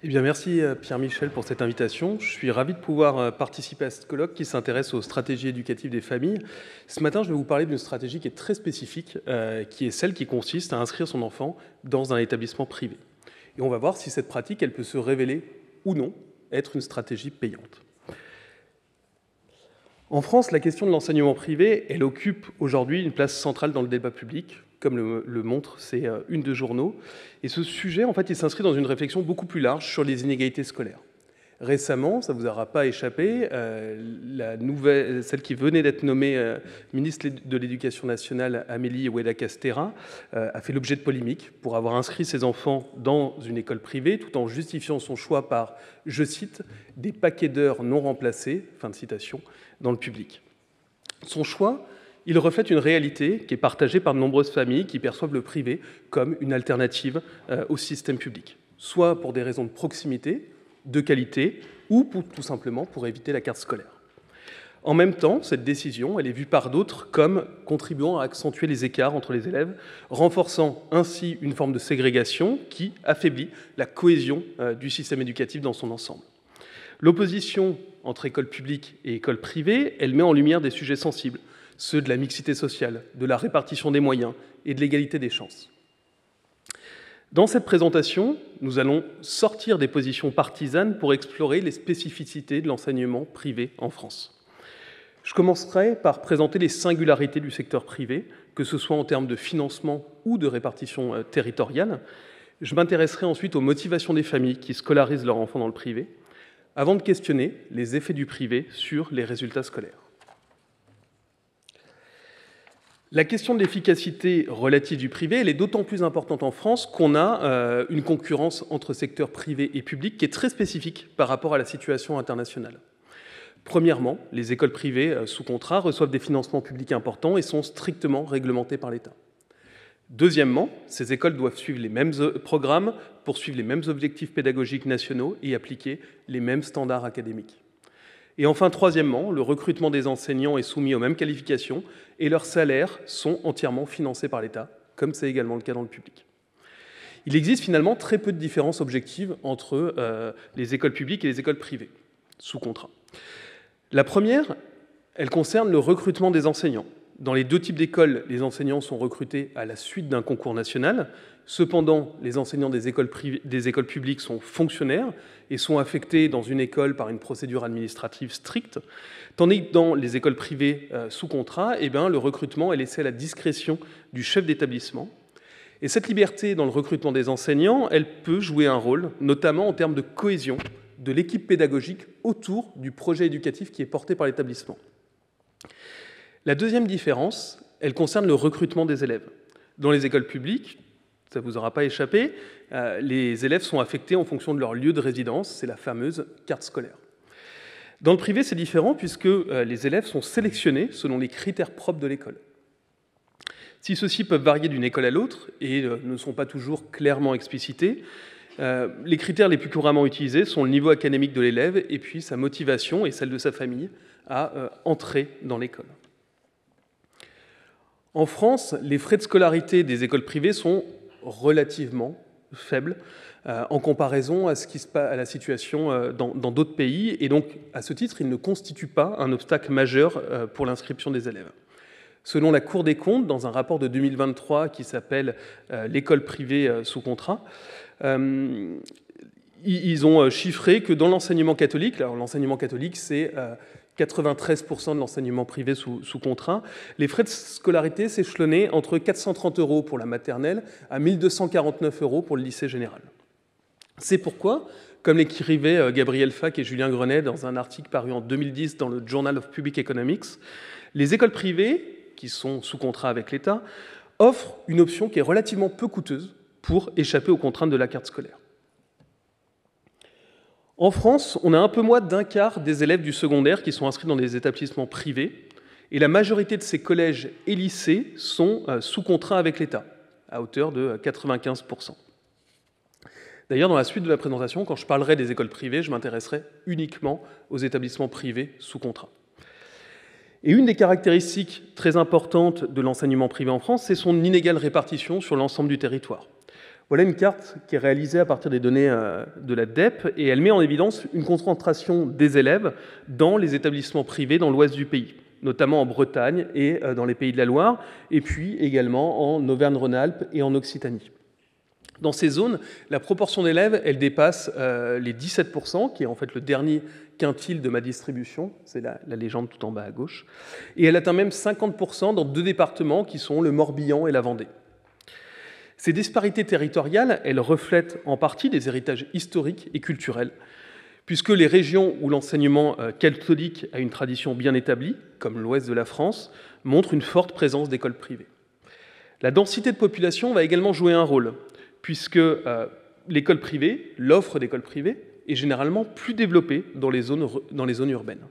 Eh bien, merci Pierre-Michel pour cette invitation. Je suis ravi de pouvoir participer à ce colloque qui s'intéresse aux stratégies éducatives des familles. Ce matin, je vais vous parler d'une stratégie qui est très spécifique, qui est celle qui consiste à inscrire son enfant dans un établissement privé. Et on va voir si cette pratique, elle peut se révéler ou non être une stratégie payante. En France, la question de l'enseignement privé, elle occupe aujourd'hui une place centrale dans le débat public, comme le montrent ces unes de journaux. Et ce sujet, en fait, il s'inscrit dans une réflexion beaucoup plus large sur les inégalités scolaires. Récemment, ça ne vous aura pas échappé, celle qui venait d'être nommée ministre de l'Éducation nationale, Amélie Ouéda-Castéra, a fait l'objet de polémiques pour avoir inscrit ses enfants dans une école privée, tout en justifiant son choix par, je cite, « des paquets d'heures non remplacés », fin de citation, dans le public. Son choix, il reflète une réalité qui est partagée par de nombreuses familles qui perçoivent le privé comme une alternative au système public, soit pour des raisons de proximité, de qualité, ou tout simplement pour éviter la carte scolaire. En même temps, cette décision, elle est vue par d'autres comme contribuant à accentuer les écarts entre les élèves, renforçant ainsi une forme de ségrégation qui affaiblit la cohésion du système éducatif dans son ensemble. L'opposition entre école publique et école privée, elle met en lumière des sujets sensibles, ceux de la mixité sociale, de la répartition des moyens et de l'égalité des chances. Dans cette présentation, nous allons sortir des positions partisanes pour explorer les spécificités de l'enseignement privé en France. Je commencerai par présenter les singularités du secteur privé, que ce soit en termes de financement ou de répartition territoriale. Je m'intéresserai ensuite aux motivations des familles qui scolarisent leurs enfants dans le privé, avant de questionner les effets du privé sur les résultats scolaires. La question de l'efficacité relative du privé, elle est d'autant plus importante en France qu'on a une concurrence entre secteurs privés et publics qui est très spécifique par rapport à la situation internationale. Premièrement, les écoles privées sous contrat reçoivent des financements publics importants et sont strictement réglementées par l'État. Deuxièmement, ces écoles doivent suivre les mêmes programmes, poursuivre les mêmes objectifs pédagogiques nationaux et appliquer les mêmes standards académiques. Et enfin, troisièmement, le recrutement des enseignants est soumis aux mêmes qualifications et leurs salaires sont entièrement financés par l'État, comme c'est également le cas dans le public. Il existe finalement très peu de différences objectives entre les écoles publiques et les écoles privées, sous contrat. La première, elle concerne le recrutement des enseignants. Dans les deux types d'écoles, les enseignants sont recrutés à la suite d'un concours national. Cependant, les enseignants des écoles publiques sont fonctionnaires et sont affectés dans une école par une procédure administrative stricte, tandis que dans les écoles privées sous contrat, le recrutement est laissé à la discrétion du chef d'établissement. Et cette liberté dans le recrutement des enseignants, elle peut jouer un rôle, notamment en termes de cohésion de l'équipe pédagogique autour du projet éducatif qui est porté par l'établissement. La deuxième différence, elle concerne le recrutement des élèves. Dans les écoles publiques, ça ne vous aura pas échappé, les élèves sont affectés en fonction de leur lieu de résidence, c'est la fameuse carte scolaire. Dans le privé, c'est différent puisque les élèves sont sélectionnés selon les critères propres de l'école. Si ceux-ci peuvent varier d'une école à l'autre et ne sont pas toujours clairement explicités, les critères les plus couramment utilisés sont le niveau académique de l'élève et puis sa motivation et celle de sa famille à entrer dans l'école. En France, les frais de scolarité des écoles privées sont relativement faibles en comparaison à la situation dans d'autres pays, et donc, à ce titre, ils ne constituent pas un obstacle majeur pour l'inscription des élèves. Selon la Cour des comptes, dans un rapport de 2023 qui s'appelle « L'école privée sous contrat », ils ont chiffré que dans l'enseignement catholique, alors l'enseignement catholique, c'est 93% de l'enseignement privé sous contrat, les frais de scolarité s'échelonnaient entre 430 € pour la maternelle à 1249 € pour le lycée général. C'est pourquoi, comme l'écrivaient Gabriel Fac et Julien Grenet dans un article paru en 2010 dans le Journal of Public Economics, les écoles privées, qui sont sous contrat avec l'État, offrent une option qui est relativement peu coûteuse pour échapper aux contraintes de la carte scolaire. En France, on a un peu moins d'un quart des élèves du secondaire qui sont inscrits dans des établissements privés, et la majorité de ces collèges et lycées sont sous contrat avec l'État, à hauteur de 95%. D'ailleurs, dans la suite de la présentation, quand je parlerai des écoles privées, je m'intéresserai uniquement aux établissements privés sous contrat. Et une des caractéristiques très importantes de l'enseignement privé en France, c'est son inégale répartition sur l'ensemble du territoire. Voilà une carte qui est réalisée à partir des données de la DEP, et elle met en évidence une concentration des élèves dans les établissements privés dans l'ouest du pays, notamment en Bretagne et dans les Pays de la Loire, et puis également en Auvergne-Rhône-Alpes et en Occitanie. Dans ces zones, la proportion d'élèves, elle dépasse les 17%, qui est en fait le dernier quintile de ma distribution, c'est la légende tout en bas à gauche, et elle atteint même 50% dans 2 départements qui sont le Morbihan et la Vendée. Ces disparités territoriales, elles reflètent en partie des héritages historiques et culturels, puisque les régions où l'enseignement catholique a une tradition bien établie, comme l'ouest de la France, montrent une forte présence d'écoles privées. La densité de population va également jouer un rôle, puisque l'école privée, l'offre d'écoles privées, est généralement plus développée dans les zones urbaines.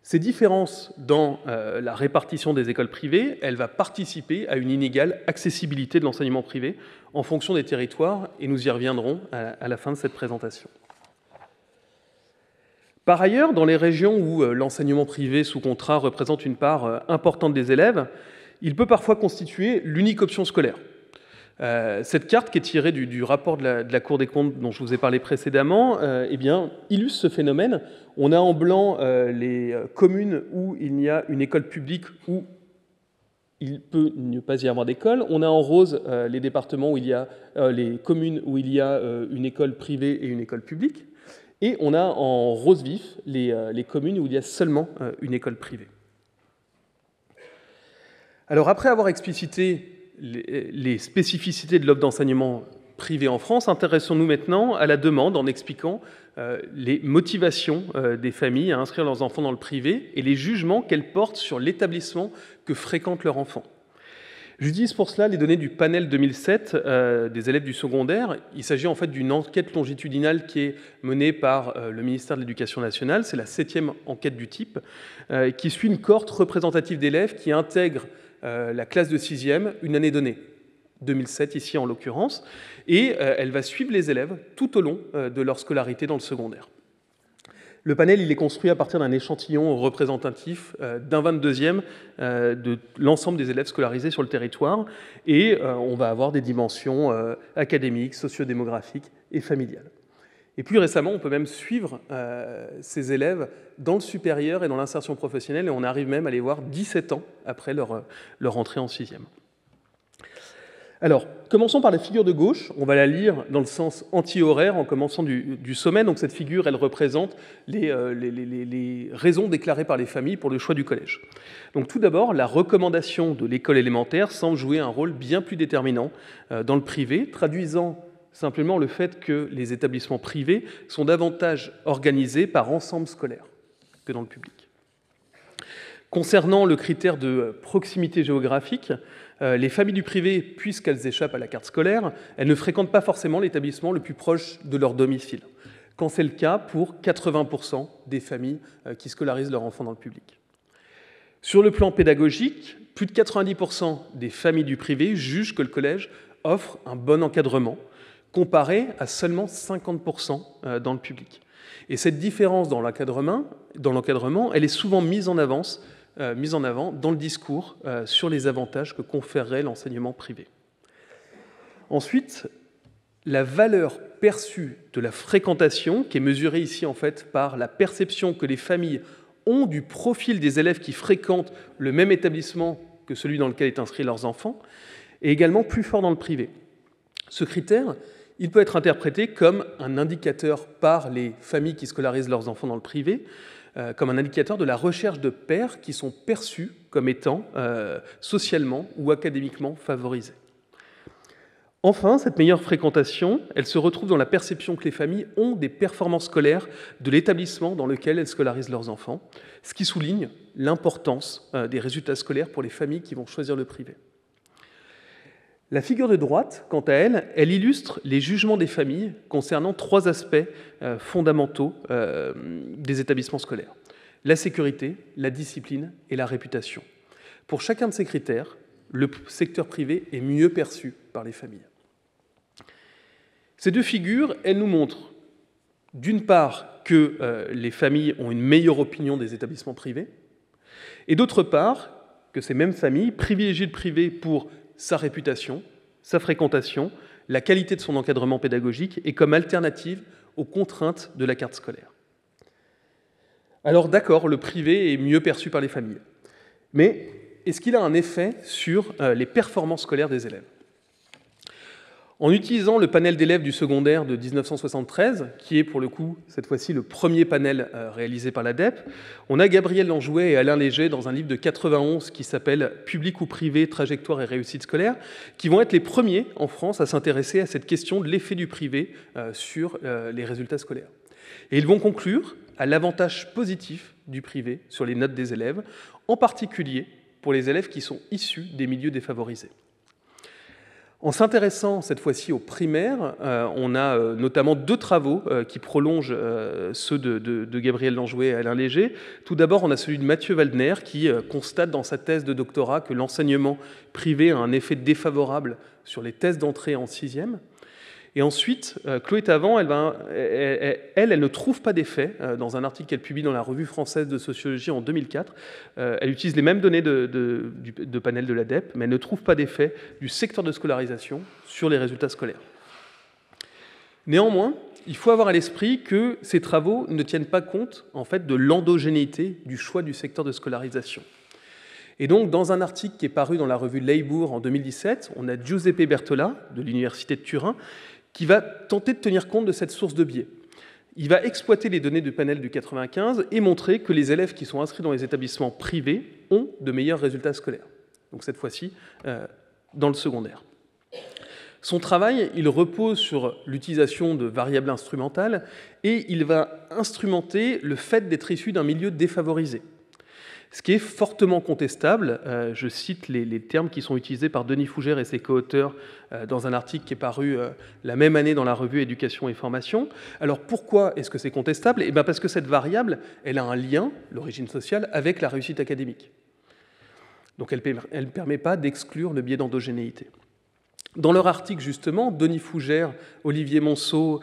Ces différences dans la répartition des écoles privées, elle va participer à une inégale accessibilité de l'enseignement privé en fonction des territoires, et nous y reviendrons à la fin de cette présentation. Par ailleurs, dans les régions où l'enseignement privé sous contrat représente une part importante des élèves, il peut parfois constituer l'unique option scolaire. Cette carte, qui est tirée du rapport de la Cour des comptes dont je vous ai parlé précédemment, eh bien, illustre ce phénomène. On a en blanc les communes où il y a une école publique, où il peut ne pas y avoir d'école. On a en rose les départements où il y a les communes où il y a une école privée et une école publique. Et on a en rose vif les communes où il y a seulement une école privée. Alors, après avoir explicité les spécificités de l'offre d'enseignement privé en France, intéressons-nous maintenant à la demande en expliquant les motivations des familles à inscrire leurs enfants dans le privé et les jugements qu'elles portent sur l'établissement que fréquente leur enfant. J'utilise pour cela les données du panel 2007 des élèves du secondaire. Il s'agit en fait d'une enquête longitudinale qui est menée par le ministère de l'Éducation nationale. C'est la 7e enquête du type, qui suit une cohorte représentative d'élèves qui intègrent la classe de 6e une année donnée, 2007 ici en l'occurrence, et elle va suivre les élèves tout au long de leur scolarité dans le secondaire. Le panel, il est construit à partir d'un échantillon représentatif d'un 22e de l'ensemble des élèves scolarisés sur le territoire, et on va avoir des dimensions académiques, sociodémographiques et familiales. Et plus récemment, on peut même suivre ces élèves dans le supérieur et dans l'insertion professionnelle, et on arrive même à les voir 17 ans après leur entrée en 6e. Alors, commençons par la figure de gauche. On va la lire dans le sens anti-horaire, en commençant du sommet. Donc cette figure, elle représente les raisons déclarées par les familles pour le choix du collège. Donc tout d'abord, la recommandation de l'école élémentaire semble jouer un rôle bien plus déterminant dans le privé, traduisant simplement le fait que les établissements privés sont davantage organisés par ensemble scolaire que dans le public. Concernant le critère de proximité géographique, les familles du privé, puisqu'elles échappent à la carte scolaire, elles ne fréquentent pas forcément l'établissement le plus proche de leur domicile, quand c'est le cas pour 80% des familles qui scolarisent leurs enfants dans le public. Sur le plan pédagogique, plus de 90% des familles du privé jugent que le collège offre un bon encadrement, comparé à seulement 50% dans le public. Et cette différence dans l'encadrement, elle est souvent mise en avant dans le discours sur les avantages que conférerait l'enseignement privé. Ensuite, la valeur perçue de la fréquentation, qui est mesurée ici en fait par la perception que les familles ont du profil des élèves qui fréquentent le même établissement que celui dans lequel est inscrit leurs enfants, est également plus fort dans le privé. Ce critère, il peut être interprété comme un indicateur par les familles qui scolarisent leurs enfants dans le privé, comme un indicateur de la recherche de pairs qui sont perçus comme étant socialement ou académiquement favorisés. Enfin, cette meilleure fréquentation, elle se retrouve dans la perception que les familles ont des performances scolaires de l'établissement dans lequel elles scolarisent leurs enfants, ce qui souligne l'importance des résultats scolaires pour les familles qui vont choisir le privé. La figure de droite, quant à elle, elle illustre les jugements des familles concernant 3 aspects fondamentaux des établissements scolaires: la sécurité, la discipline et la réputation. Pour chacun de ces critères, le secteur privé est mieux perçu par les familles. Ces 2 figures, elles nous montrent, d'une part, que les familles ont une meilleure opinion des établissements privés, et d'autre part, que ces mêmes familles privilégient le privé pour sa réputation, sa fréquentation, la qualité de son encadrement pédagogique et comme alternative aux contraintes de la carte scolaire. Alors d'accord, le privé est mieux perçu par les familles, mais est-ce qu'il a un effet sur les performances scolaires des élèves ? En utilisant le panel d'élèves du secondaire de 1973, qui est pour le coup, cette fois-ci, le premier panel réalisé par l'ADEPE, on a Gabriel Lanjouet et Alain Léger dans un livre de 91 qui s'appelle « Public ou privé, trajectoire et réussite scolaire », qui vont être les premiers en France à s'intéresser à cette question de l'effet du privé sur les résultats scolaires. Et ils vont conclure à l'avantage positif du privé sur les notes des élèves, en particulier pour les élèves qui sont issus des milieux défavorisés. En s'intéressant cette fois-ci aux primaires, on a notamment deux travaux qui prolongent ceux de Gabriel Lanjouet et Alain Léger. Tout d'abord, on a celui de Mathieu Waldner qui constate dans sa thèse de doctorat que l'enseignement privé a un effet défavorable sur les tests d'entrée en sixième. Et ensuite, Chloé Tavant, elle ne trouve pas d'effet, dans un article qu'elle publie dans la Revue française de sociologie en 2004. Elle utilise les mêmes données de panel de l'ADEPE, mais elle ne trouve pas d'effet du secteur de scolarisation sur les résultats scolaires. Néanmoins, il faut avoir à l'esprit que ces travaux ne tiennent pas compte, en fait, de l'endogénéité du choix du secteur de scolarisation. Et donc, dans un article qui est paru dans la revue Labour en 2017, on a Giuseppe Bertola, de l'Université de Turin, qui va tenter de tenir compte de cette source de biais. Il va exploiter les données du panel du 95 et montrer que les élèves qui sont inscrits dans les établissements privés ont de meilleurs résultats scolaires. Donc cette fois-ci, dans le secondaire. Son travail, il repose sur l'utilisation de variables instrumentales et il va instrumenter le fait d'être issu d'un milieu défavorisé. Ce qui est fortement contestable, je cite les termes qui sont utilisés par Denis Fougère et ses co-auteurs dans un article qui est paru la même année dans la revue Éducation et Formation. Alors pourquoi est-ce que c'est contestable ? Eh bien parce que cette variable, elle a un lien, l'origine sociale, avec la réussite académique. Donc elle ne permet pas d'exclure le biais d'endogénéité. Dans leur article, justement, Denis Fougère, Olivier Monceau,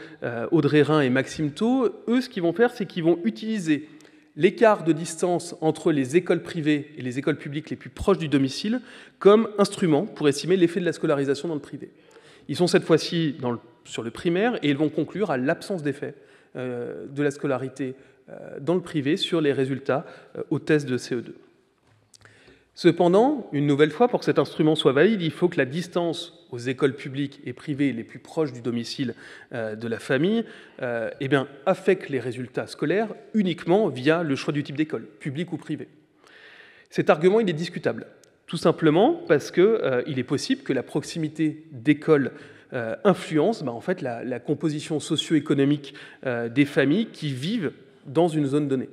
Audrey Rhin et Maxime Thau, eux, ce qu'ils vont faire, c'est qu'ils vont utiliser l'écart de distance entre les écoles privées et les écoles publiques les plus proches du domicile comme instrument pour estimer l'effet de la scolarisation dans le privé. Ils sont cette fois-ci sur le primaire et ils vont conclure à l'absence d'effet de la scolarité dans le privé sur les résultats aux tests de CE2. Cependant, une nouvelle fois, pour que cet instrument soit valide, il faut que la distance aux écoles publiques et privées les plus proches du domicile de la famille affecte les résultats scolaires uniquement via le choix du type d'école, publique ou privée. Cet argument, il est discutable, tout simplement parce qu'il est possible que la proximité d'écoles influence en fait, la composition socio-économique des familles qui vivent dans une zone donnée.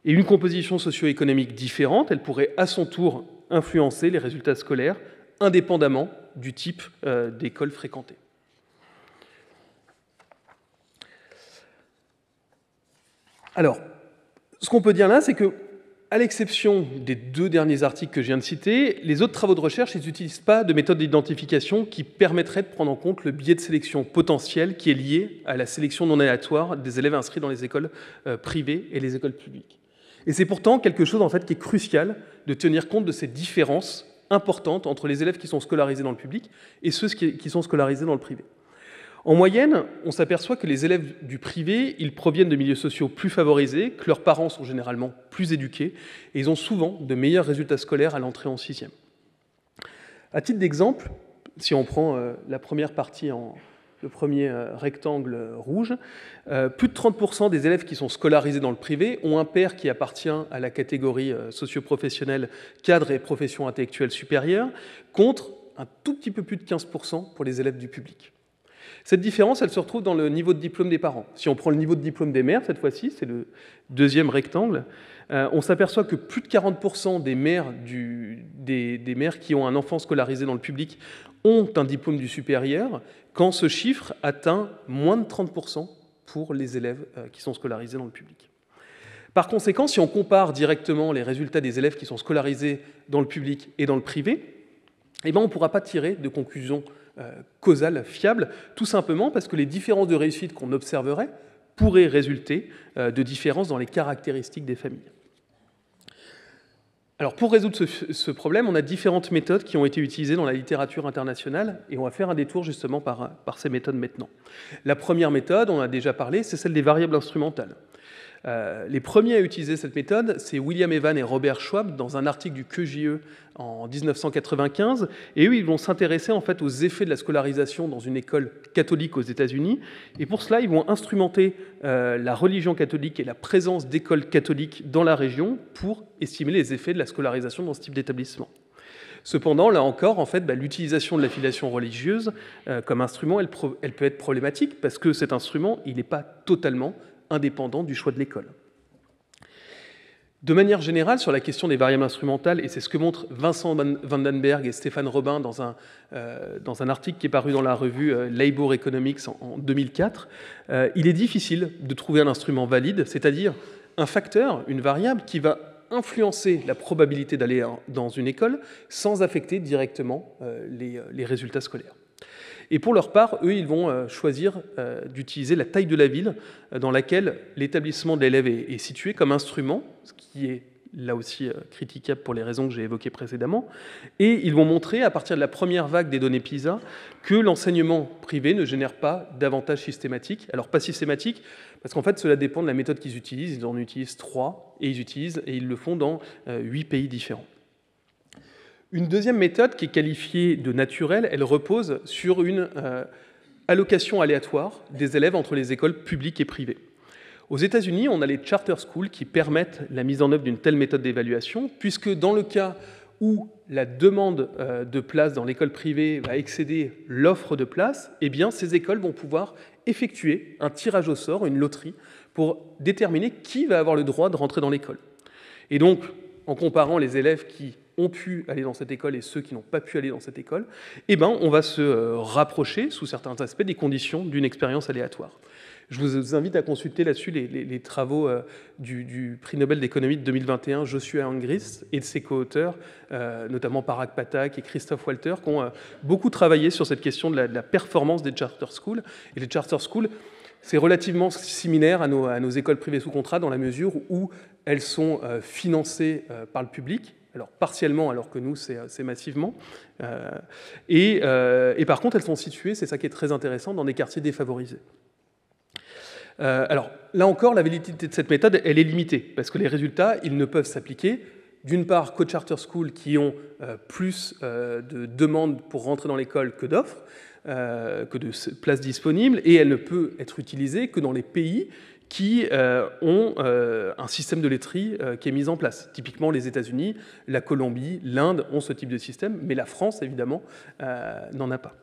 Et une composition socio-économique différente, elle pourrait à son tour influencer les résultats scolaires, indépendamment du type d'école fréquentée. Alors, ce qu'on peut dire là, c'est que, à l'exception des deux derniers articles que je viens de citer, les autres travaux de recherche, ils n'utilisent pas de méthode d'identification qui permettrait de prendre en compte le biais de sélection potentiel qui est lié à la sélection non aléatoire des élèves inscrits dans les écoles privées et les écoles publiques. Et c'est pourtant quelque chose en fait, qui est crucial de tenir compte de ces différences importantes entre les élèves qui sont scolarisés dans le public et ceux qui sont scolarisés dans le privé. En moyenne, on s'aperçoit que les élèves du privé, ils proviennent de milieux sociaux plus favorisés, que leurs parents sont généralement plus éduqués, et ils ont souvent de meilleurs résultats scolaires à l'entrée en sixième. À titre d'exemple, si on prend la première partie le premier rectangle rouge, plus de 30% des élèves qui sont scolarisés dans le privé ont un père qui appartient à la catégorie socio-professionnelle cadre et profession intellectuelle supérieure, contre un tout petit peu plus de 15% pour les élèves du public. Cette différence, elle se retrouve dans le niveau de diplôme des parents. Si on prend le niveau de diplôme des mères, cette fois-ci, c'est le deuxième rectangle, on s'aperçoit que plus de 40% des mères qui ont un enfant scolarisé dans le public ont un diplôme du supérieur, quand ce chiffre atteint moins de 30% pour les élèves qui sont scolarisés dans le public. Par conséquent, si on compare directement les résultats des élèves qui sont scolarisés dans le public et dans le privé, on ne pourra pas tirer de conclusion causale fiable, tout simplement parce que les différences de réussite qu'on observerait pourraient résulter de différences dans les caractéristiques des familles. Alors pour résoudre ce problème, on a différentes méthodes qui ont été utilisées dans la littérature internationale, et on va faire un détour justement par ces méthodes maintenant. La première méthode, on en a déjà parlé, c'est celle des variables instrumentales. Les premiers à utiliser cette méthode, c'est William Evans et Robert Schwab dans un article du QJE en 1995. Et eux, ils vont s'intéresser en fait aux effets de la scolarisation dans une école catholique aux États-Unis. Et pour cela, ils vont instrumenter la religion catholique et la présence d'écoles catholiques dans la région pour estimer les effets de la scolarisation dans ce type d'établissement. Cependant, là encore, en fait, l'utilisation de l'affiliation religieuse comme instrument, elle peut être problématique parce que cet instrument, il n'est pas totalement indépendant du choix de l'école. De manière générale, sur la question des variables instrumentales, et c'est ce que montrent Vincent Vandenberg et Stéphane Robin dans un article qui est paru dans la revue Labor Economics en 2004, il est difficile de trouver un instrument valide, c'est-à-dire un facteur, une variable qui va influencer la probabilité d'aller dans une école sans affecter directement les résultats scolaires. Et pour leur part, eux, ils vont choisir d'utiliser la taille de la ville dans laquelle l'établissement de l'élève est situé comme instrument, ce qui est là aussi critiquable pour les raisons que j'ai évoquées précédemment. Et ils vont montrer, à partir de la première vague des données PISA, que l'enseignement privé ne génère pas d'avantages systématiques. Alors pas systématiques, parce qu'en fait, cela dépend de la méthode qu'ils utilisent. Ils en utilisent 3, et ils le font dans 8 pays différents. Une deuxième méthode qui est qualifiée de naturelle, elle repose sur une allocation aléatoire des élèves entre les écoles publiques et privées. Aux États-Unis, on a les charter schools qui permettent la mise en œuvre d'une telle méthode d'évaluation, puisque dans le cas où la demande de place dans l'école privée va excéder l'offre de place, eh bien, ces écoles vont pouvoir effectuer un tirage au sort, une loterie, pour déterminer qui va avoir le droit de rentrer dans l'école. Et donc, en comparant les élèves qui ont pu aller dans cette école et ceux qui n'ont pas pu aller dans cette école, eh ben, on va se rapprocher, sous certains aspects, des conditions d'une expérience aléatoire. Je vous invite à consulter là-dessus les travaux du prix Nobel d'économie de 2021, Joshua Angrist, et de ses co-auteurs, notamment Parag Pathak et Christophe Walter, qui ont beaucoup travaillé sur cette question de la performance des charter schools. Et les charter schools, c'est relativement similaire à nos écoles privées sous contrat, dans la mesure où elles sont financées par le public, alors partiellement, alors que nous, c'est massivement. Et par contre, elles sont situées, c'est ça qui est très intéressant, dans des quartiers défavorisés. Alors, là encore, la validité de cette méthode, elle est limitée, parce que les résultats, ils ne peuvent s'appliquer, d'une part, qu'aux charter schools qui ont plus de demandes pour rentrer dans l'école que d'offres, que de places disponibles, et elle ne peut être utilisée que dans les pays qui ont un système de laiterie qui est mis en place. Typiquement, les États-Unis, la Colombie, l'Inde ont ce type de système, mais la France, évidemment, n'en a pas.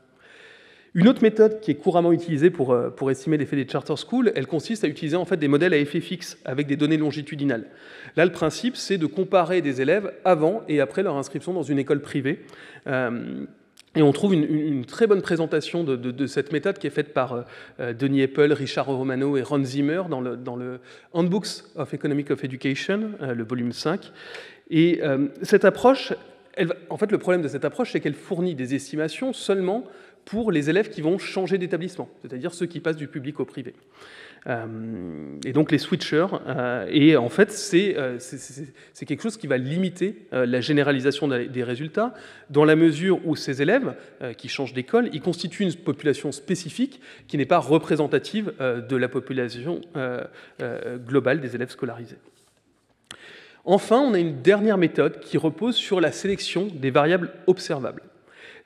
Une autre méthode qui est couramment utilisée pour estimer l'effet des charter schools, elle consiste à utiliser en fait des modèles à effet fixe avec des données longitudinales. Là, le principe, c'est de comparer des élèves avant et après leur inscription dans une école privée. Et on trouve une très bonne présentation de cette méthode qui est faite par Denis Apple, Richard Romano et Ron Zimmer dans le Handbooks of Economic of Education, le volume 5. Et cette approche, en fait, le problème de cette approche, c'est qu'elle fournit des estimations seulement pour les élèves qui vont changer d'établissement, c'est-à-dire ceux qui passent du public au privé. Et donc les switchers, et en fait c'est quelque chose qui va limiter la généralisation des résultats, dans la mesure où ces élèves qui changent d'école, ils constituent une population spécifique qui n'est pas représentative de la population globale des élèves scolarisés. Enfin, on a une dernière méthode qui repose sur la sélection des variables observables.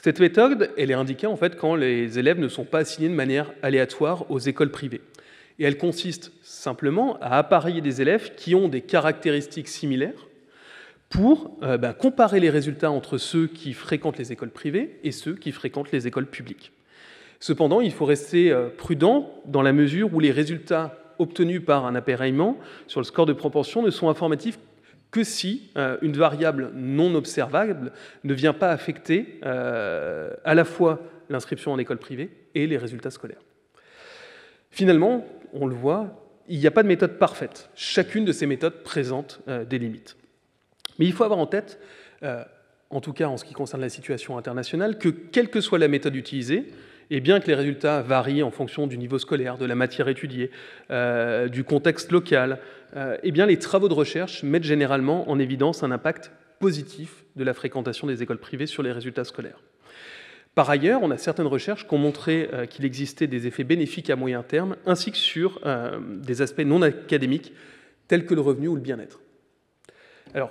Cette méthode, elle est indiquée en fait quand les élèves ne sont pas assignés de manière aléatoire aux écoles privées. Et elle consiste simplement à appareiller des élèves qui ont des caractéristiques similaires pour comparer les résultats entre ceux qui fréquentent les écoles privées et ceux qui fréquentent les écoles publiques. Cependant, il faut rester prudent dans la mesure où les résultats obtenus par un appareillement sur le score de proportion ne sont informatifs que si une variable non observable ne vient pas affecter à la fois l'inscription en école privée et les résultats scolaires. Finalement, on le voit, il n'y a pas de méthode parfaite. Chacune de ces méthodes présente des limites. Mais il faut avoir en tête, en tout cas en ce qui concerne la situation internationale, que quelle que soit la méthode utilisée, et bien que les résultats varient en fonction du niveau scolaire, de la matière étudiée, du contexte local, eh bien les travaux de recherche mettent généralement en évidence un impact positif de la fréquentation des écoles privées sur les résultats scolaires. Par ailleurs, on a certaines recherches qui ont montré qu'il existait des effets bénéfiques à moyen terme, ainsi que sur des aspects non académiques, tels que le revenu ou le bien-être. Alors,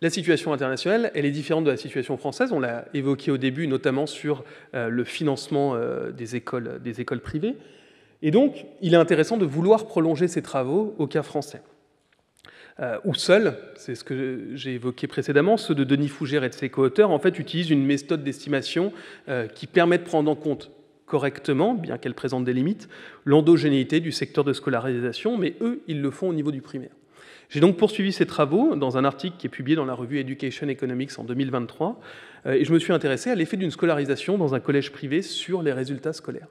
la situation internationale, elle est différente de la situation française. On l'a évoqué au début, notamment sur le financement des écoles privées. Et donc, il est intéressant de vouloir prolonger ces travaux au cas français. Ou seuls, c'est ce que j'ai évoqué précédemment, ceux de Denis Fougère et de ses co-auteurs, en fait, utilisent une méthode d'estimation qui permet de prendre en compte correctement, bien qu'elle présente des limites, l'endogénéité du secteur de scolarisation, mais eux, ils le font au niveau du primaire. J'ai donc poursuivi ces travaux dans un article qui est publié dans la revue Education Economics en 2023, et je me suis intéressé à l'effet d'une scolarisation dans un collège privé sur les résultats scolaires.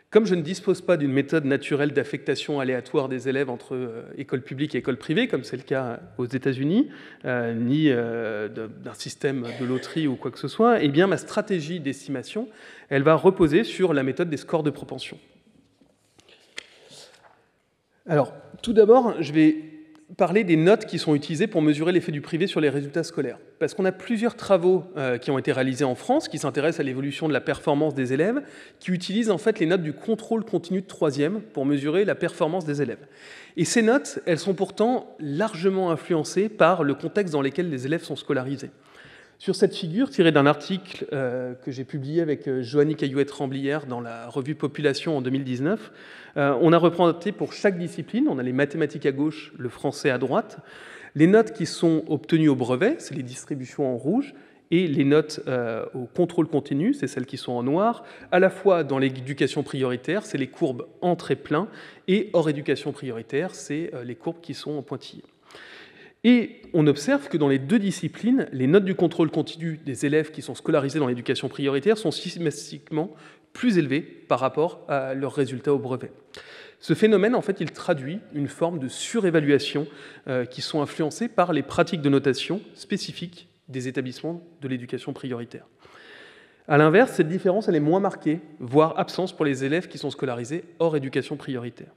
Comme je ne dispose pas d'une méthode naturelle d'affectation aléatoire des élèves entre école publique et école privée, comme c'est le cas aux États-Unis, ni d'un système de loterie ou quoi que ce soit, eh bien ma stratégie d'estimation, elle va reposer sur la méthode des scores de propension. Alors, tout d'abord, je vais parler des notes qui sont utilisées pour mesurer l'effet du privé sur les résultats scolaires. Parce qu'on a plusieurs travaux qui ont été réalisés en France, qui s'intéressent à l'évolution de la performance des élèves, qui utilisent en fait les notes du contrôle continu de troisième pour mesurer la performance des élèves. Et ces notes, elles sont pourtant largement influencées par le contexte dans lequel les élèves sont scolarisés. Sur cette figure, tirée d'un article que j'ai publié avec Joanny Caillouet-Remblière dans la revue Population en 2019, on a représenté pour chaque discipline, on a les mathématiques à gauche, le français à droite, les notes qui sont obtenues au brevet, c'est les distributions en rouge, et les notes au contrôle continu, c'est celles qui sont en noir, à la fois dans l'éducation prioritaire, c'est les courbes en trait plein, et hors éducation prioritaire, c'est les courbes qui sont en pointillés. Et on observe que dans les deux disciplines, les notes du contrôle continu des élèves qui sont scolarisés dans l'éducation prioritaire sont systématiquement plus élevées par rapport à leurs résultats au brevet. Ce phénomène, en fait, il traduit une forme de surévaluation qui sont influencées par les pratiques de notation spécifiques des établissements de l'éducation prioritaire. À l'inverse, cette différence, elle est moins marquée, voire absente pour les élèves qui sont scolarisés hors éducation prioritaire.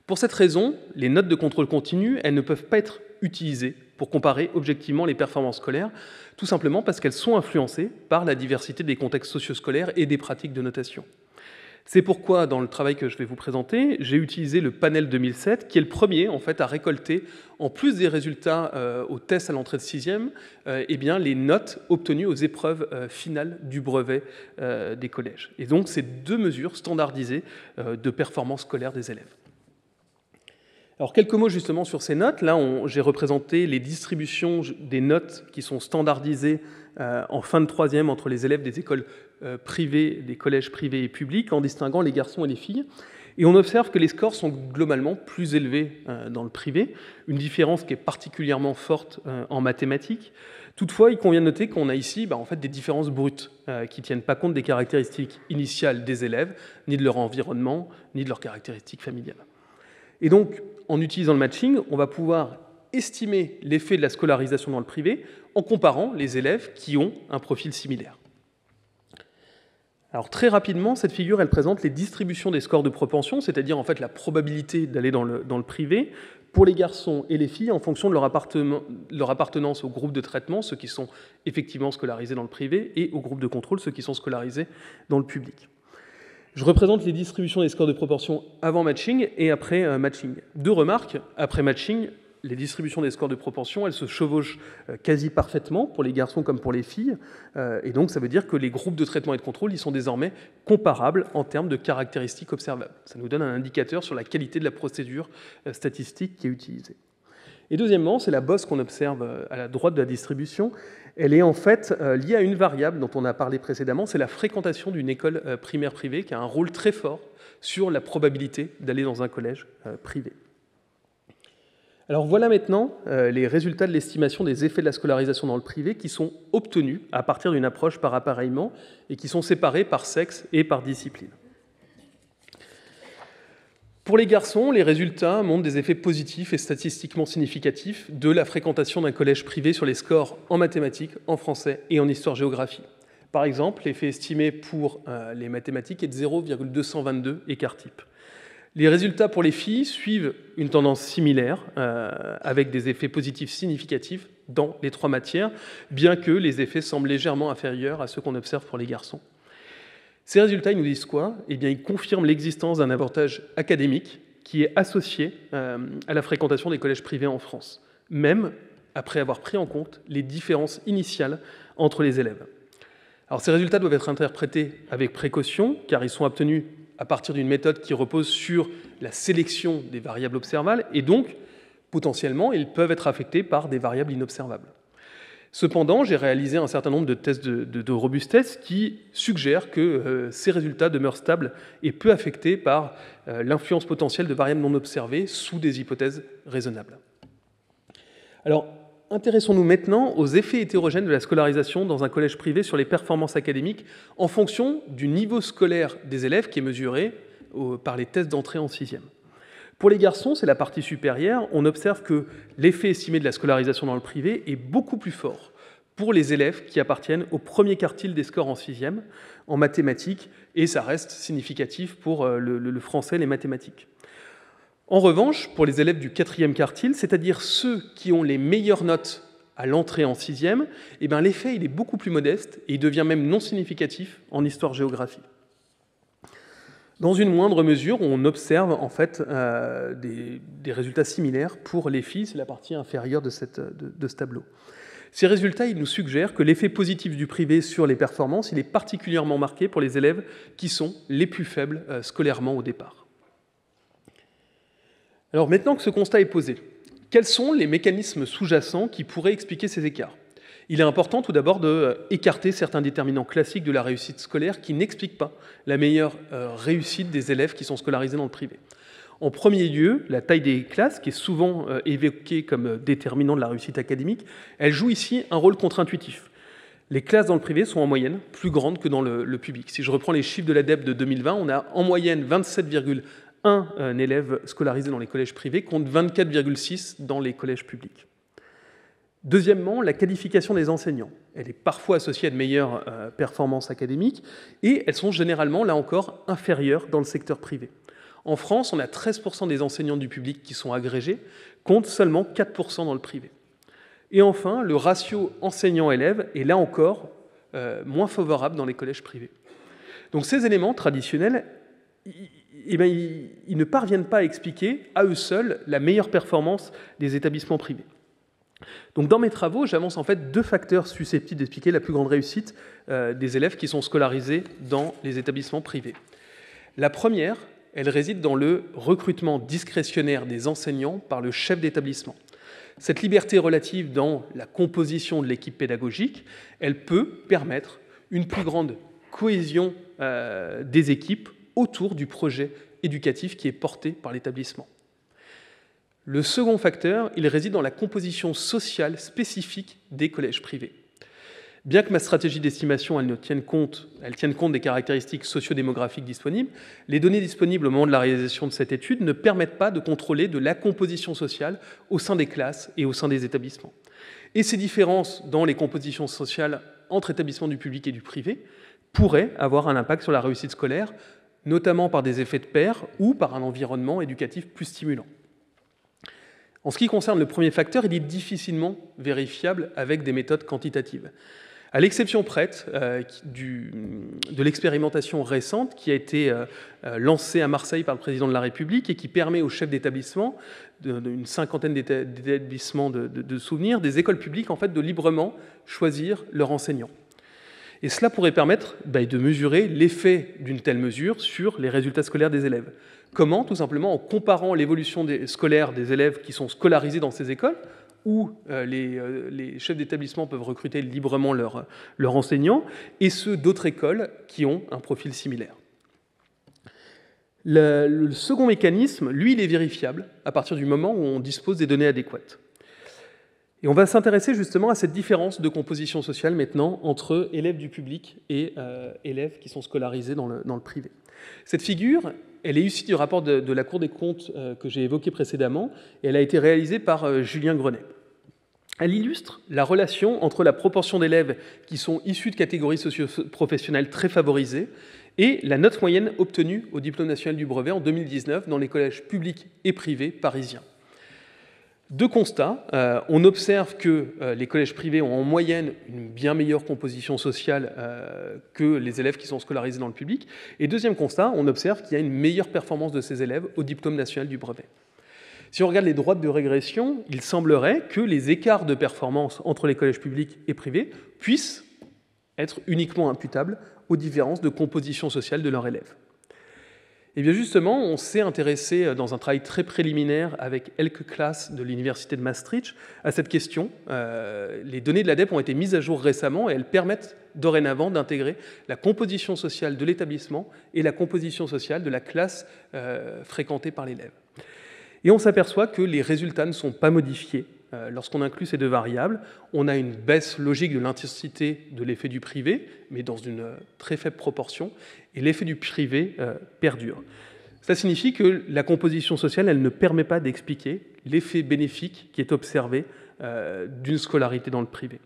Pour cette raison, les notes de contrôle continu, elles ne peuvent pas être utilisées pour comparer objectivement les performances scolaires, tout simplement parce qu'elles sont influencées par la diversité des contextes socio-scolaires et des pratiques de notation. C'est pourquoi, dans le travail que je vais vous présenter, j'ai utilisé le panel 2007, qui est le premier en fait, à récolter, en plus des résultats aux tests à l'entrée de 6e, eh bien, les notes obtenues aux épreuves finales du brevet des collèges. Et donc, c'est deux mesures standardisées de performance scolaire des élèves. Alors, quelques mots justement sur ces notes. Là, j'ai représenté les distributions des notes qui sont standardisées en fin de troisième entre les élèves des écoles privées, des collèges privés et publics, en distinguant les garçons et les filles. Et on observe que les scores sont globalement plus élevés dans le privé, une différence qui est particulièrement forte en mathématiques. Toutefois, il convient de noter qu'on a ici en fait, des différences brutes qui ne tiennent pas compte des caractéristiques initiales des élèves, ni de leur environnement, ni de leurs caractéristiques familiales. Et donc, en utilisant le matching, on va pouvoir estimer l'effet de la scolarisation dans le privé en comparant les élèves qui ont un profil similaire. Alors très rapidement, cette figure, elle présente les distributions des scores de propension, c'est-à-dire en fait la probabilité d'aller dans le privé, pour les garçons et les filles en fonction de leur appartenance au groupe de traitement, ceux qui sont effectivement scolarisés dans le privé, et au groupe de contrôle, ceux qui sont scolarisés dans le public. Je représente les distributions des scores de proportion avant matching et après matching. Deux remarques, après matching, les distributions des scores de proportion, elles se chevauchent quasi parfaitement pour les garçons comme pour les filles, et donc ça veut dire que les groupes de traitement et de contrôle, ils sont désormais comparables en termes de caractéristiques observables. Ça nous donne un indicateur sur la qualité de la procédure statistique qui est utilisée. Et deuxièmement, c'est la bosse qu'on observe à la droite de la distribution. Elle est en fait liée à une variable dont on a parlé précédemment, c'est la fréquentation d'une école primaire privée qui a un rôle très fort sur la probabilité d'aller dans un collège privé. Alors voilà maintenant les résultats de l'estimation des effets de la scolarisation dans le privé qui sont obtenus à partir d'une approche par appareillement et qui sont séparés par sexe et par discipline. Pour les garçons, les résultats montrent des effets positifs et statistiquement significatifs de la fréquentation d'un collège privé sur les scores en mathématiques, en français et en histoire-géographie. Par exemple, l'effet estimé pour les mathématiques est de 0,222 écart type. Les résultats pour les filles suivent une tendance similaire, avec des effets positifs significatifs dans les 3 matières, bien que les effets semblent légèrement inférieurs à ceux qu'on observe pour les garçons. Ces résultats, ils nous disent quoi? Eh bien, ils confirment l'existence d'un avantage académique qui est associé à la fréquentation des collèges privés en France, même après avoir pris en compte les différences initiales entre les élèves. Alors, ces résultats doivent être interprétés avec précaution, car ils sont obtenus à partir d'une méthode qui repose sur la sélection des variables observables, et donc, potentiellement, ils peuvent être affectés par des variables inobservables. Cependant, j'ai réalisé un certain nombre de tests de robustesse qui suggèrent que ces résultats demeurent stables et peu affectés par l'influence potentielle de variables non observées sous des hypothèses raisonnables. Alors, intéressons-nous maintenant aux effets hétérogènes de la scolarisation dans un collège privé sur les performances académiques en fonction du niveau scolaire des élèves qui est mesuré par les tests d'entrée en 6e. Pour les garçons, c'est la partie supérieure, on observe que l'effet estimé de la scolarisation dans le privé est beaucoup plus fort pour les élèves qui appartiennent au premier quartile des scores en 6e, en mathématiques, et ça reste significatif pour le français et les mathématiques. En revanche, pour les élèves du 4e quartile, c'est-à-dire ceux qui ont les meilleures notes à l'entrée en 6e, eh bien, l'effet il est beaucoup plus modeste et il devient même non significatif en histoire-géographie. Dans une moindre mesure, on observe en fait des résultats similaires pour les filles, c'est la partie inférieure de ce tableau. Ces résultats ils nous suggèrent que l'effet positif du privé sur les performances il est particulièrement marqué pour les élèves qui sont les plus faibles scolairement au départ. Alors maintenant que ce constat est posé, quels sont les mécanismes sous-jacents qui pourraient expliquer ces écarts? Il est important tout d'abord d'écarter certains déterminants classiques de la réussite scolaire qui n'expliquent pas la meilleure réussite des élèves qui sont scolarisés dans le privé. En premier lieu, la taille des classes, qui est souvent évoquée comme déterminant de la réussite académique, elle joue ici un rôle contre-intuitif. Les classes dans le privé sont en moyenne plus grandes que dans le public. Si je reprends les chiffres de l'ADEPE de 2020, on a en moyenne 27,1 élèves scolarisés dans les collèges privés contre 24,6 dans les collèges publics. Deuxièmement, la qualification des enseignants. Elle est parfois associée à de meilleures performances académiques et elles sont généralement, là encore, inférieures dans le secteur privé. En France, on a 13% des enseignants du public qui sont agrégés, contre seulement 4% dans le privé. Et enfin, le ratio enseignant-élève est là encore moins favorable dans les collèges privés. Donc ces éléments traditionnels, ils ne parviennent pas à expliquer à eux seuls la meilleure performance des établissements privés. Donc dans mes travaux, j'avance en fait 2 facteurs susceptibles d'expliquer la plus grande réussite des élèves qui sont scolarisés dans les établissements privés. La première, elle réside dans le recrutement discrétionnaire des enseignants par le chef d'établissement. Cette liberté relative dans la composition de l'équipe pédagogique, elle peut permettre une plus grande cohésion des équipes autour du projet éducatif qui est porté par l'établissement. Le second facteur, il réside dans la composition sociale spécifique des collèges privés. Bien que ma stratégie d'estimation elle tienne compte des caractéristiques sociodémographiques disponibles, les données disponibles au moment de la réalisation de cette étude ne permettent pas de contrôler de la composition sociale au sein des classes et au sein des établissements. Et ces différences dans les compositions sociales entre établissements du public et du privé pourraient avoir un impact sur la réussite scolaire, notamment par des effets de pair ou par un environnement éducatif plus stimulant. En ce qui concerne le premier facteur, il est difficilement vérifiable avec des méthodes quantitatives. À l'exception prête de l'expérimentation récente qui a été lancée à Marseille par le président de la République et qui permet aux chefs d'établissement, d'une cinquantaine d'établissements de souvenirs, des écoles publiques en fait, de librement choisir leur enseignant. Et cela pourrait permettre de mesurer l'effet d'une telle mesure sur les résultats scolaires des élèves. Comment? Tout simplement en comparant l'évolution scolaire des élèves qui sont scolarisés dans ces écoles, où les chefs d'établissement peuvent recruter librement leurs enseignants, et ceux d'autres écoles qui ont un profil similaire. Le second mécanisme, lui, il est vérifiable à partir du moment où on dispose des données adéquates. Et on va s'intéresser justement à cette différence de composition sociale maintenant entre élèves du public et élèves qui sont scolarisés dans le privé. Cette figure, elle est issue du rapport de la Cour des comptes que j'ai évoqué précédemment, et elle a été réalisée par Julien Grenet. Elle illustre la relation entre la proportion d'élèves qui sont issus de catégories socio-professionnelles très favorisées et la note moyenne obtenue au diplôme national du brevet en 2019 dans les collèges publics et privés parisiens. Deux constats. On observe que les collèges privés ont en moyenne une bien meilleure composition sociale que les élèves qui sont scolarisés dans le public. Et deuxième constat, on observe qu'il y a une meilleure performance de ces élèves au diplôme national du brevet. Si on regarde les droites de régression, il semblerait que les écarts de performance entre les collèges publics et privés puissent être uniquement imputables aux différences de composition sociale de leurs élèves. Et bien justement, on s'est intéressé dans un travail très préliminaire avec Elke Klaas de l'Université de Maastricht à cette question. Les données de l'ADEPE ont été mises à jour récemment et elles permettent dorénavant d'intégrer la composition sociale de l'établissement et la composition sociale de la classe fréquentée par l'élève. Et on s'aperçoit que les résultats ne sont pas modifiés. Lorsqu'on inclut ces deux variables, on a une baisse logique de l'intensité de l'effet du privé, mais dans une très faible proportion, et l'effet du privé perdure. Ça signifie que la composition sociale, elle ne permet pas d'expliquer l'effet bénéfique qui est observé d'une scolarité dans le privé.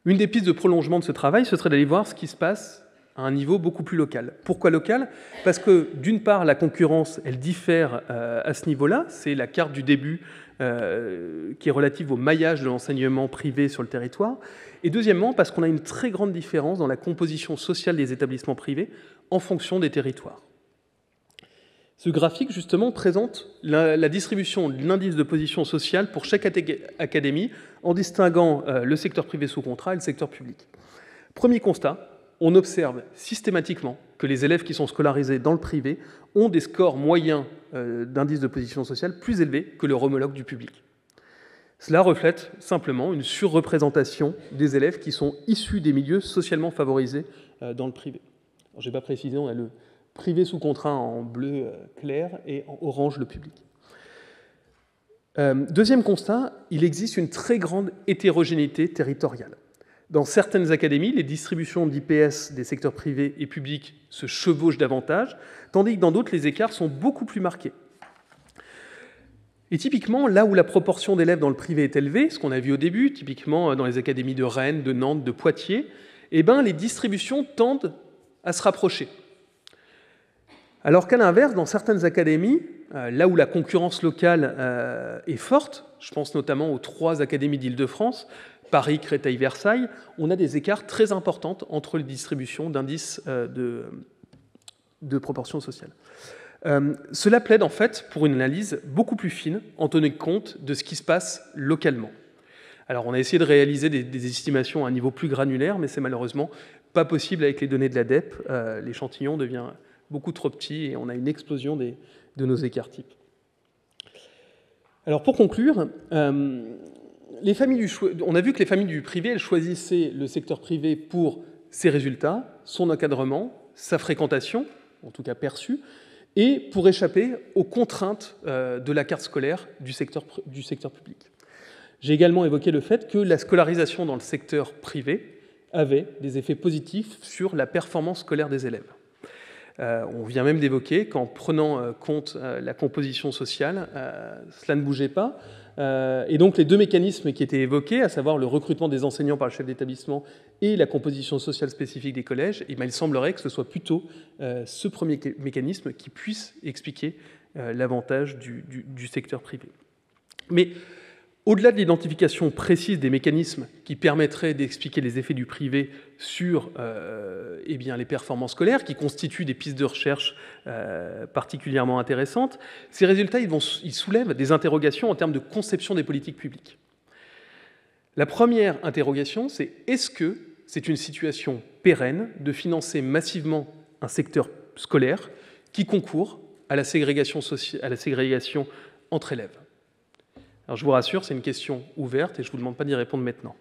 Une des pistes de prolongement de ce travail, ce serait d'aller voir ce qui se passe à un niveau beaucoup plus local. Pourquoi local ? Parce que, d'une part, la concurrence, elle diffère à ce niveau-là. C'est la carte du début qui est relative au maillage de l'enseignement privé sur le territoire. Et deuxièmement, parce qu'on a une très grande différence dans la composition sociale des établissements privés en fonction des territoires. Ce graphique, justement, présente la distribution de l'indice de position sociale pour chaque académie en distinguant le secteur privé sous contrat et le secteur public. Premier constat, on observe systématiquement que les élèves qui sont scolarisés dans le privé ont des scores moyens d'indice de position sociale plus élevés que leur homologue du public. Cela reflète simplement une surreprésentation des élèves qui sont issus des milieux socialement favorisés dans le privé. Je n'ai pas précisé, on a le privé sous contrat en bleu clair et en orange le public. Deuxième constat, il existe une très grande hétérogénéité territoriale. Dans certaines académies, les distributions d'IPS des secteurs privés et publics se chevauchent davantage, tandis que dans d'autres, les écarts sont beaucoup plus marqués. Et typiquement, là où la proportion d'élèves dans le privé est élevée, ce qu'on a vu au début, typiquement dans les académies de Rennes, de Nantes, de Poitiers, eh ben, les distributions tendent à se rapprocher. Alors qu'à l'inverse, dans certaines académies, là où la concurrence locale est forte, je pense notamment aux 3 académies d'Île-de-France, Paris, Créteil, Versailles, on a des écarts très importants entre les distributions d'indices de proportion sociale. Cela plaide en fait pour une analyse beaucoup plus fine en tenant compte de ce qui se passe localement. Alors on a essayé de réaliser des estimations à un niveau plus granulaire, mais c'est malheureusement pas possible avec les données de l'ADEPE. L'échantillon devient beaucoup trop petit et on a une explosion de nos écarts types. Alors pour conclure, on a vu que les familles du privé, elles choisissaient le secteur privé pour ses résultats, son encadrement, sa fréquentation, en tout cas perçue, et pour échapper aux contraintes de la carte scolaire du secteur public. J'ai également évoqué le fait que la scolarisation dans le secteur privé avait des effets positifs sur la performance scolaire des élèves. On vient même d'évoquer qu'en prenant compte la composition sociale, cela ne bougeait pas. Et donc les deux mécanismes qui étaient évoqués, à savoir le recrutement des enseignants par le chef d'établissement et la composition sociale spécifique des collèges, eh bien, il semblerait que ce soit plutôt ce premier mécanisme qui puisse expliquer l'avantage du secteur privé. Mais au-delà de l'identification précise des mécanismes qui permettraient d'expliquer les effets du privé sur eh bien, les performances scolaires, qui constituent des pistes de recherche particulièrement intéressantes, ces résultats ils soulèvent des interrogations en termes de conception des politiques publiques. La première interrogation, c'est est-ce que c'est une situation pérenne de financer massivement un secteur scolaire qui concourt à la ségrégation entre élèves ? Alors je vous rassure, c'est une question ouverte et je ne vous demande pas d'y répondre maintenant.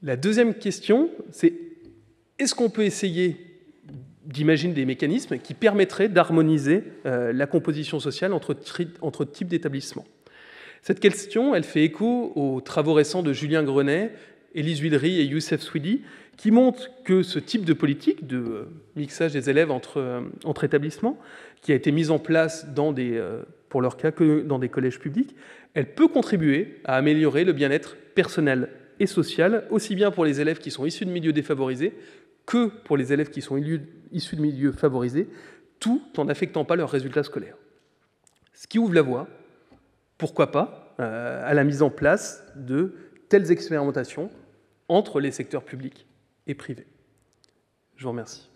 La deuxième question, c'est est-ce qu'on peut essayer d'imaginer des mécanismes qui permettraient d'harmoniser la composition sociale entre types d'établissements ? Cette question, elle fait écho aux travaux récents de Julien Grenet, Élise Huillery et Youssef Swidi, qui montrent que ce type de politique de mixage des élèves entre établissements, qui a été mise en place pour leur cas que dans des collèges publics, elle peut contribuer à améliorer le bien-être personnel et social, aussi bien pour les élèves qui sont issus de milieux défavorisés que pour les élèves qui sont issus de milieux favorisés, tout en n'affectant pas leurs résultats scolaires. Ce qui ouvre la voie, pourquoi pas, à la mise en place de telles expérimentations entre les secteurs publics et privés. Je vous remercie.